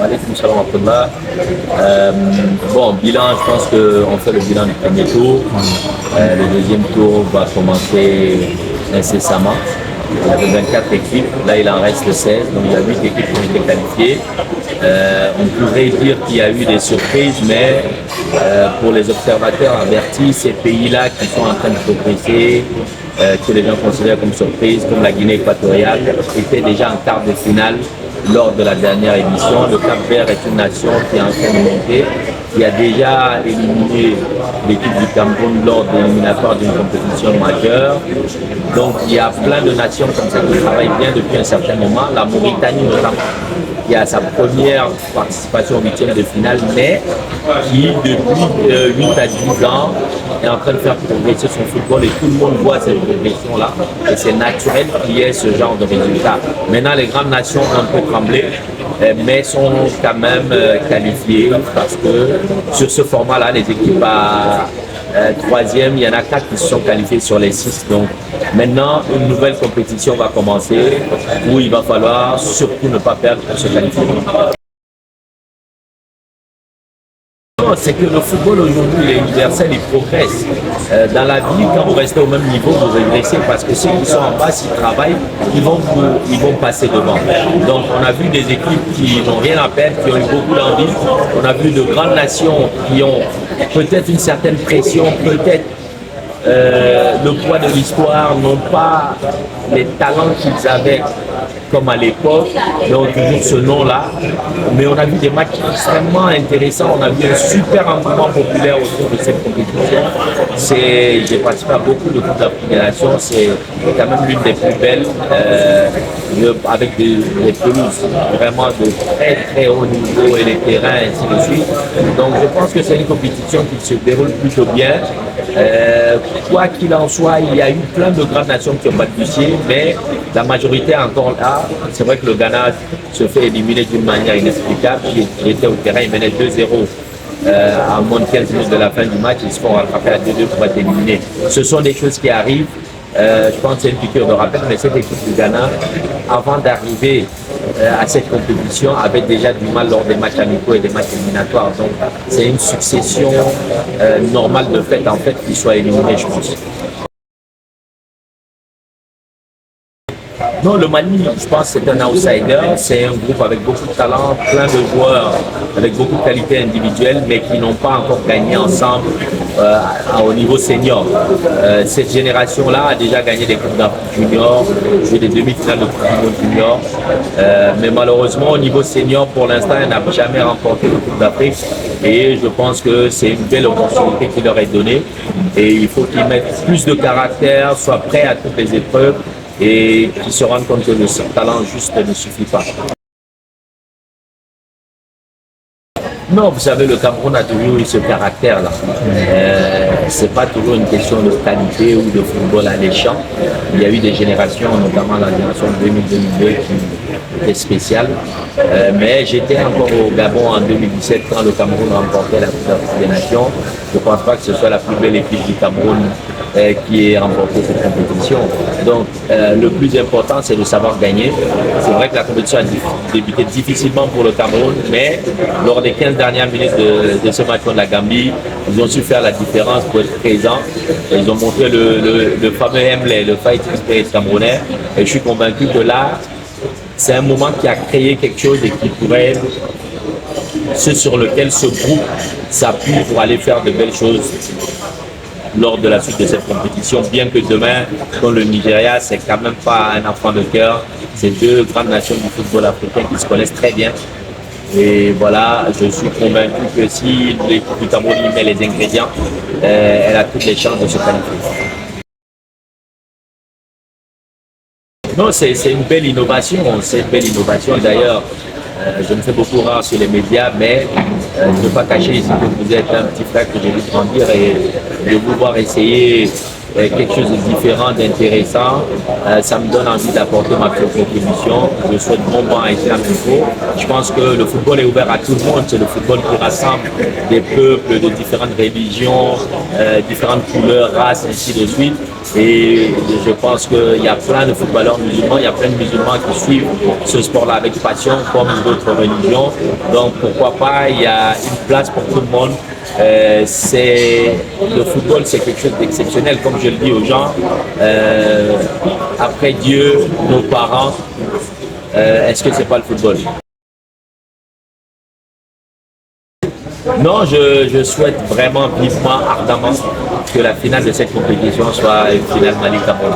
Alaykoum salam Abdullah. Bon, bilan, je pense qu'on fait le bilan du premier tour. Le deuxième tour va commencer incessamment. Il y avait 24 équipes, là il en reste 16, donc il y a 8 équipes qui ont été qualifiées. On pourrait dire qu'il y a eu des surprises, mais pour les observateurs avertis, ces pays-là qui sont en train de progresser, que les gens considèrent comme surprise, comme la Guinée équatoriale, étaient déjà en quart de finale lors de la dernière édition. Le Cap-Vert est une nation qui est en train de monter, qui a déjà éliminé l'équipe du Cameroun lors de l'éliminatoire d'une compétition majeure. Donc il y a plein de nations comme ça qui travaillent bien depuis un certain moment. La Mauritanie notamment, qui a sa première participation au huitième de finale, mais qui depuis 8 à 10 ans est en train de faire progresser son football et tout le monde voit cette progression-là. Et c'est naturel qu'il y ait ce genre de résultat. Maintenant, les grandes nations ont un peu tremblé, mais sont quand même qualifiées parce que sur ce format-là, les équipes à troisième, il y en a 4 qui se sont qualifiés sur les 6. Donc maintenant, une nouvelle compétition va commencer où il va falloir surtout ne pas perdre pour se qualifier. C'est que le football aujourd'hui est universel, il progresse. Dans la vie, quand vous restez au même niveau, vous régressez parce que ceux qui sont en bas, s'ils travaillent, ils vont passer devant. Donc on a vu des équipes qui n'ont rien à perdre, qui ont eu beaucoup d'envie. On a vu de grandes nations qui ont peut-être une certaine pression, peut-être le poids de l'histoire, n'ont pas les talents qu'ils avaient comme à l'époque, donc toujours ce nom-là. Mais on a vu des matchs extrêmement intéressants, on a vu un super engouement populaire autour de cette compétition. J'ai participé à beaucoup de Coupes d'Afrique des Nations, c'est quand même l'une des plus belles, avec des pelouses vraiment de très très haut niveau et les terrains ainsi de suite. Donc je pense que c'est une compétition qui se déroule plutôt bien. Quoi qu'il en soit, il y a eu plein de grandes nations qui ont balbutié, mais la majorité est encore là. C'est vrai que le Ghana se fait éliminer d'une manière inexplicable. J'étais au terrain, ils menaient 2-0 à moins de 15 minutes de la fin du match. Ils se font rattraper à 2-2 pour être éliminés. Ce sont des choses qui arrivent. Je pense que c'est une piqûre de rappel, mais cette équipe du Ghana, avant d'arriver à cette compétition, avait déjà du mal lors des matchs amicaux et des matchs éliminatoires. Donc c'est une succession normale de fait en fait qu'ils soient éliminés, je pense. Non, le Mali, je pense que c'est un outsider, c'est un groupe avec beaucoup de talent, plein de joueurs avec beaucoup de qualités individuelles, mais qui n'ont pas encore gagné ensemble au niveau senior. Cette génération-là a déjà gagné des Coupes d'Afrique junior, joué des demi-finales de Coupe du Monde junior, mais malheureusement au niveau senior, pour l'instant, elle n'a jamais remporté de Coupe d'Afrique et je pense que c'est une belle opportunité qui leur est donnée et il faut qu'ils mettent plus de caractère, soient prêts à toutes les épreuves et qui se rendent compte que le talent juste ne suffit pas. Non, vous savez, le Cameroun a toujours eu ce caractère-là. C'est pas toujours une question de qualité ou de football alléchant. Il y a eu des générations, notamment la génération 2000-2002, qui était spéciale. Mais j'étais encore au Gabon en 2017 quand le Cameroun remportait la Coupe d'Afrique des Nations. Je ne pense pas que ce soit la plus belle équipe du Cameroun qui ait remporté cette compétition. Donc le plus important, c'est de savoir gagner. C'est vrai que la compétition a débuté difficilement pour le Cameroun, mais lors des 15 dernières minutes de ce match contre la Gambie, ils ont su faire la différence pour être présents. Ils ont montré le fameux Hemley, le fighting spirit camerounais. Et je suis convaincu que là, c'est un moment qui a créé quelque chose et qui pourrait être ce sur lequel ce groupe s'appuie pour aller faire de belles choses lors de la suite de cette compétition, bien que demain, dans le Nigeria, c'est quand même pas un enfant de cœur. C'est deux grandes nations du football africain qui se connaissent très bien. Et voilà, je suis convaincu que si l'équipe du Cameroun met les ingrédients, elle a toutes les chances de se qualifier. Non, c'est une belle innovation. C'est une belle innovation. D'ailleurs, je me fais beaucoup rare sur les médias, mais je ne veux pas cacher ici que vous êtes un petit frère que j'ai vu grandir et de vous voir essayer quelque chose de différent, d'intéressant. Ça me donne envie d'apporter ma propre contribution. Je souhaite bon vent à Islam Info. Je pense que le football est ouvert à tout le monde. C'est le football qui rassemble des peuples de différentes religions, différentes couleurs, races, ainsi de suite. Et je pense qu'il y a plein de footballeurs musulmans, il y a plein de musulmans qui suivent ce sport-là avec passion, comme d'autres religions. Donc pourquoi pas, il y a une place pour tout le monde. Le football, c'est quelque chose d'exceptionnel, comme je le dis aux gens. Après Dieu, nos parents, est-ce que c'est pas le football? Non, je souhaite vraiment vivement, ardemment que la finale de cette compétition soit une finale Mali-Cameroun.